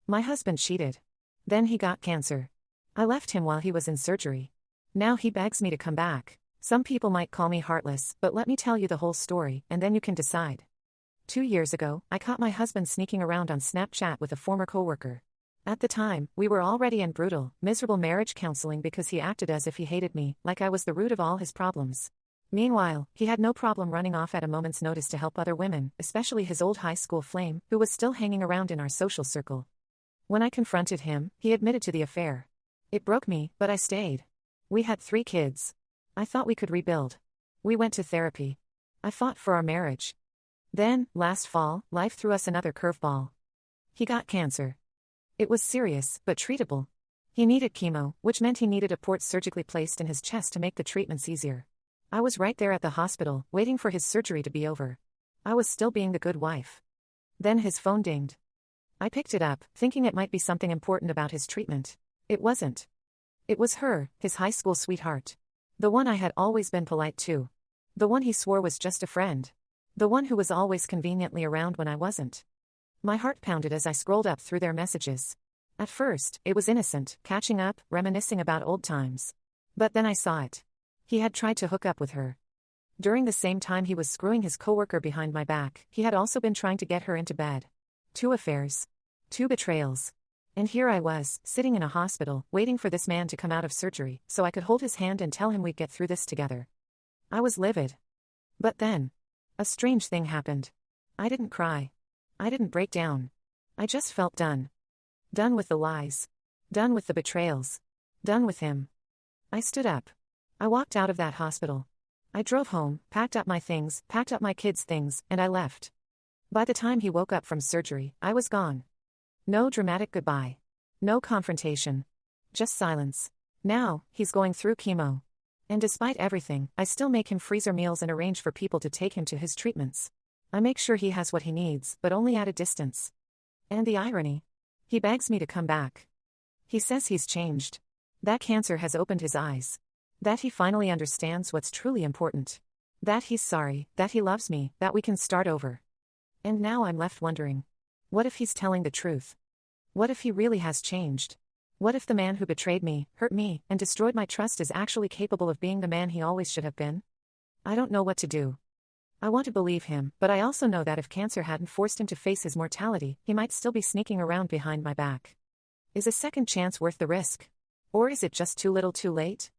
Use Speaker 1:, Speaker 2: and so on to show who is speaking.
Speaker 1: My husband cheated. Then he got cancer. I left him while he was in surgery. Now he begs me to come back. Some people might call me heartless, but let me tell you the whole story, and then you can decide. 2 years ago, I caught my husband sneaking around on Snapchat with a former coworker. At the time, we were already in brutal, miserable marriage counseling because he acted as if he hated me, like I was the root of all his problems. Meanwhile, he had no problem running off at a moment's notice to help other women, especially his old high school flame, who was still hanging around in our social circle. When I confronted him, he admitted to the affair. It broke me, but I stayed. We had 3 kids. I thought we could rebuild. We went to therapy. I fought for our marriage. Then, last fall, life threw us another curveball. He got cancer. It was serious, but treatable. He needed chemo, which meant he needed a port surgically placed in his chest to make the treatments easier. I was right there at the hospital, waiting for his surgery to be over. I was still being the good wife. Then his phone dinged. I picked it up, thinking it might be something important about his treatment. It wasn't. It was her, his high school sweetheart. The one I had always been polite to. The one he swore was just a friend. The one who was always conveniently around when I wasn't. My heart pounded as I scrolled up through their messages. At first, it was innocent, catching up, reminiscing about old times. But then I saw it. He had tried to hook up with her. During the same time he was screwing his coworker behind my back, he had also been trying to get her into bed. 2 affairs. 2 betrayals. And here I was, sitting in a hospital, waiting for this man to come out of surgery, so I could hold his hand and tell him we'd get through this together. I was livid. But then, a strange thing happened. I didn't cry. I didn't break down. I just felt done. Done with the lies. Done with the betrayals. Done with him. I stood up. I walked out of that hospital. I drove home, packed up my things, packed up my kids' things, and I left. By the time he woke up from surgery, I was gone. No dramatic goodbye. No confrontation. Just silence. Now, he's going through chemo. And despite everything, I still make him freezer meals and arrange for people to take him to his treatments. I make sure he has what he needs, but only at a distance. And the irony? He begs me to come back. He says he's changed. That cancer has opened his eyes. That he finally understands what's truly important. That he's sorry, that he loves me, that we can start over. And now I'm left wondering. What if he's telling the truth? What if he really has changed? What if the man who betrayed me, hurt me, and destroyed my trust is actually capable of being the man he always should have been? I don't know what to do. I want to believe him, but I also know that if cancer hadn't forced him to face his mortality, he might still be sneaking around behind my back. Is a second chance worth the risk? Or is it just too little too late?